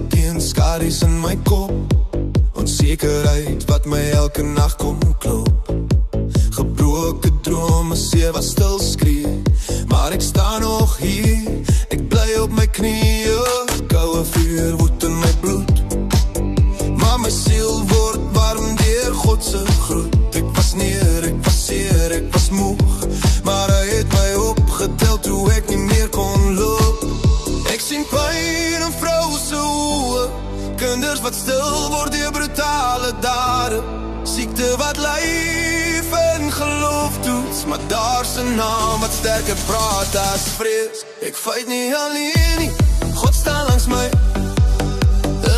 teen skaries in my kop. Onsekerheid wat my elke nacht kom klop. Gebroke drome, sewe stil skree. Maar ek sta nog hier, ek bly op my knieë. Koue vuur woed in my bloed, maar my siel word warm deur Godse groet. Ek was neer, ek was seer, ek was moeg, maar hy het my opgetel toe ek nie meer kon loop. Ek sien pyn in vrou se oë, kinders wat stil word deur brutale dade, siekte wat lyf en geloof toets, maar daar's 'n naam wat sterker praat as vrees. Ek fight nie alleen nie, God staan langs my.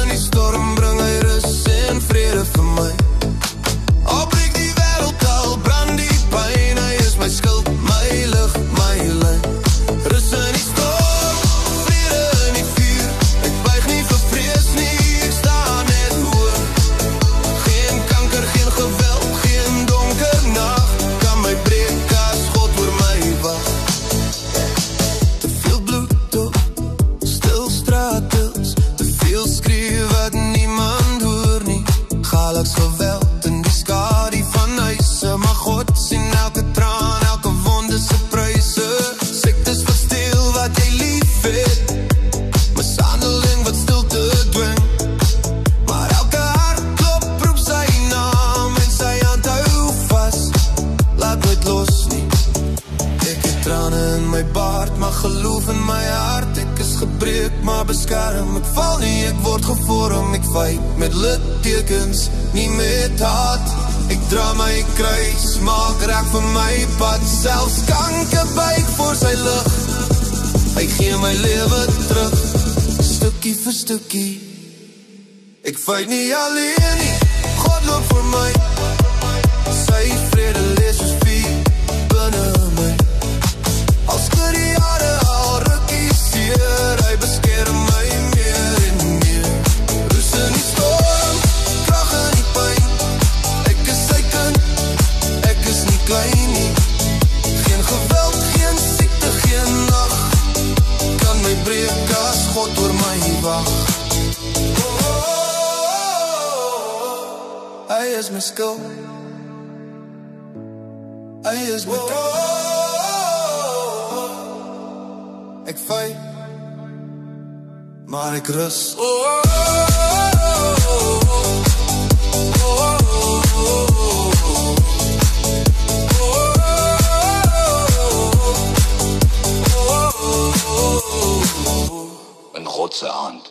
In die storm bring hy rus en vrede vir my. Al breek die wêreld, al brand die pyn, hy is my skild, my lig, my lyn. Rus in die storm, vrede in die vuur. Ek buig nie vir vrees nie, ek sta net hoog. Geen kanker, geen geweld, geen donker nacht kan my breek as God oor my wag. Te veel bloed op stil straatdeels, te veel skree wat niemand hoor nie. Galags geweld in die skadu van huise, maar God sien elke traan, elke wonde se pryse. Siektes wat steel wat jy lief het, mishandeling wat stil te dwing, maar elke hart klop roep sy naam en sy hand hou vas, laat nooit los nie. Ek het trane in my baard, maar geloof in my hart. Ek is gebreek, maar beskerm. Ek val nie, ek word gevorm. Ek fight met littekens, nie met haat. Ek dra my kruis, maak reg vir my pad. Selfs kanker buig voor sy lig, hy gee my lewe terug, stukkie vir stukkie. Ek fight nie alleen nie, God loop vir my. Sy vrede lees soos vuur binne my. Al skud die jare, al rukkie seer, hy beskerm my meer en meer. Rus in die storm, krag in die pyn. Ek is sy kind, ek is nie klein nie. Geen geweld, geen siekte, geen nacht kan my breek as God oor my wag. Hy is my skild, hy is my trots. Ek fight, maar ek rus. In God se hand.